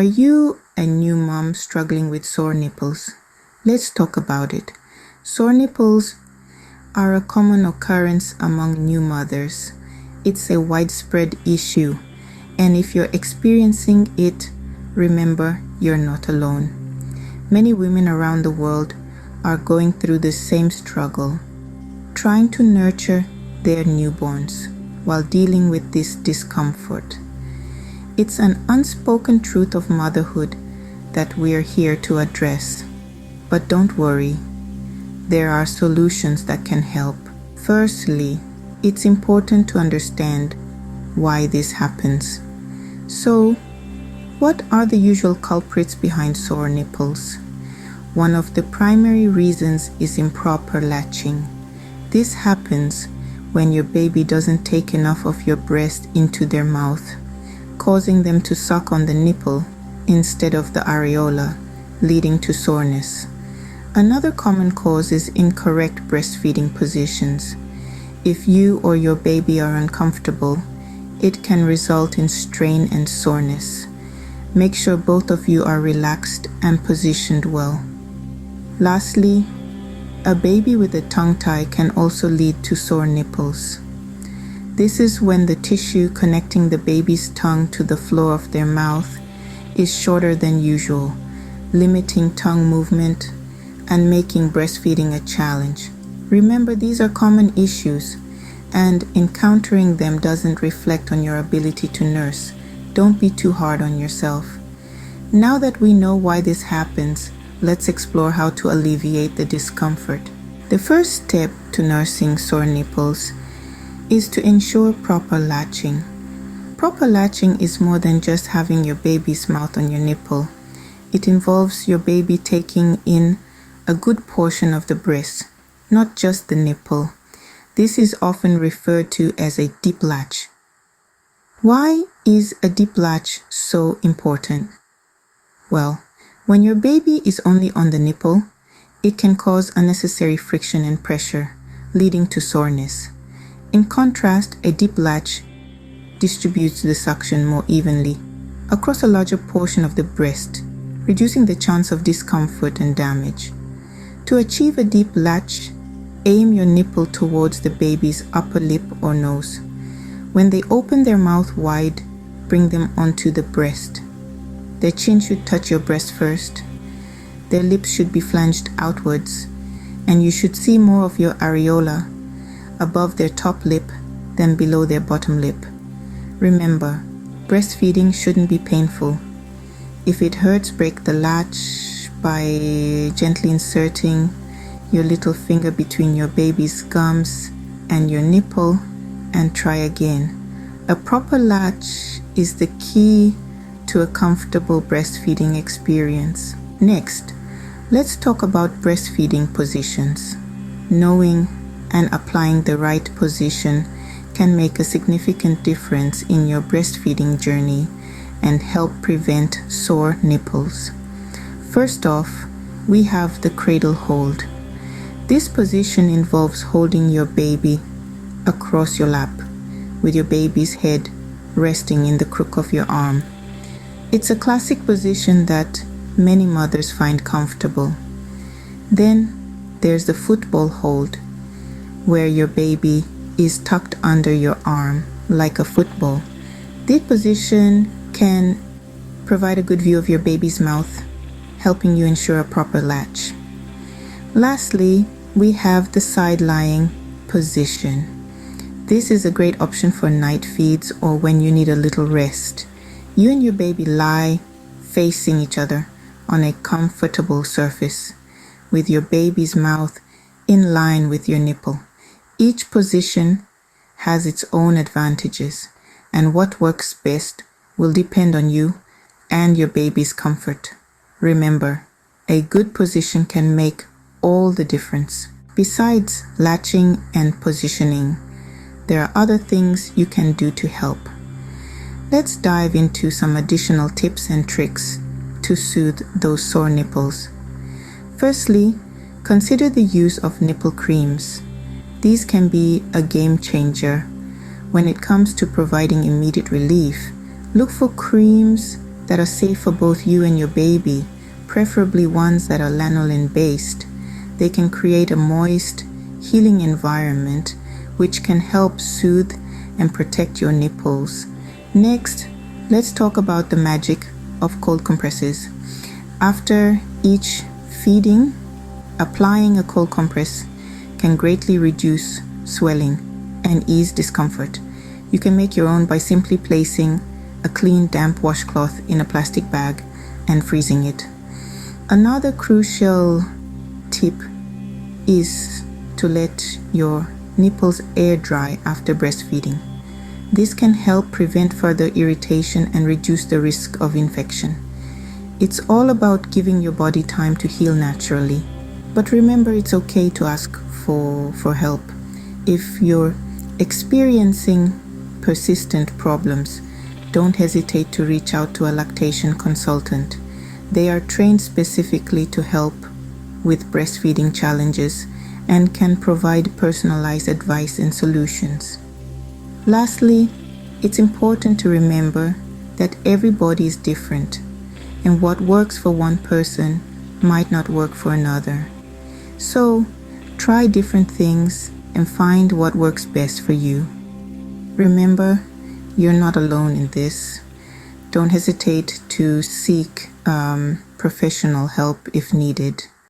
Are you a new mom struggling with sore nipples? Let's talk about it. Sore nipples are a common occurrence among new mothers. It's a widespread issue, and if you're experiencing it, remember you're not alone. Many women around the world are going through the same struggle, trying to nurture their newborns while dealing with this discomfort. It's an unspoken truth of motherhood that we're here to address. But don't worry, there are solutions that can help. Firstly, it's important to understand why this happens. So, what are the usual culprits behind sore nipples? One of the primary reasons is improper latching. This happens when your baby doesn't take enough of your breast into their mouth, causing them to suck on the nipple instead of the areola, leading to soreness. Another common cause is incorrect breastfeeding positions. If you or your baby are uncomfortable, it can result in strain and soreness. Make sure both of you are relaxed and positioned well. Lastly, a baby with a tongue tie can also lead to sore nipples. This is when the tissue connecting the baby's tongue to the floor of their mouth is shorter than usual, limiting tongue movement and making breastfeeding a challenge. Remember, these are common issues, and encountering them doesn't reflect on your ability to nurse. Don't be too hard on yourself. Now that we know why this happens, let's explore how to alleviate the discomfort. The first step to nursing sore nipples is to ensure proper latching. Proper latching is more than just having your baby's mouth on your nipple. It involves your baby taking in a good portion of the breast, not just the nipple. This is often referred to as a deep latch. Why is a deep latch so important? Well, when your baby is only on the nipple, it can cause unnecessary friction and pressure, leading to soreness. In contrast, a deep latch distributes the suction more evenly across a larger portion of the breast, reducing the chance of discomfort and damage. To achieve a deep latch, aim your nipple towards the baby's upper lip or nose. When they open their mouth wide, bring them onto the breast. Their chin should touch your breast first. Their lips should be flanged outwards, and you should see more of your areola above their top lip than below their bottom lip. Remember, breastfeeding shouldn't be painful. If it hurts, break the latch by gently inserting your little finger between your baby's gums and your nipple, and try again. A proper latch is the key to a comfortable breastfeeding experience. Next, let's talk about breastfeeding positions. Knowing and applying the right position can make a significant difference in your breastfeeding journey and help prevent sore nipples. First off, we have the cradle hold. This position involves holding your baby across your lap, with your baby's head resting in the crook of your arm. It's a classic position that many mothers find comfortable. Then there's the football hold, where your baby is tucked under your arm like a football. This position can provide a good view of your baby's mouth, helping you ensure a proper latch. Lastly, we have the side-lying position. This is a great option for night feeds or when you need a little rest. You and your baby lie facing each other on a comfortable surface, with your baby's mouth in line with your nipple. Each position has its own advantages, and what works best will depend on you and your baby's comfort. Remember, a good position can make all the difference. Besides latching and positioning, there are other things you can do to help. Let's dive into some additional tips and tricks to soothe those sore nipples. Firstly, consider the use of nipple creams. These can be a game changer when it comes to providing immediate relief. Look for creams that are safe for both you and your baby, preferably ones that are lanolin based. They can create a moist, healing environment which can help soothe and protect your nipples. Next, let's talk about the magic of cold compresses. After each feeding, applying a cold compress can greatly reduce swelling and ease discomfort. You can make your own by simply placing a clean, damp washcloth in a plastic bag and freezing it. Another crucial tip is to let your nipples air dry after breastfeeding. This can help prevent further irritation and reduce the risk of infection. It's all about giving your body time to heal naturally. But remember, it's okay to ask for help. If you're experiencing persistent problems, don't hesitate to reach out to a lactation consultant. They are trained specifically to help with breastfeeding challenges and can provide personalized advice and solutions. Lastly, it's important to remember that everybody is different, and what works for one person might not work for another. So, try different things and find what works best for you. Remember, you're not alone in this. Don't hesitate to seek professional help if needed.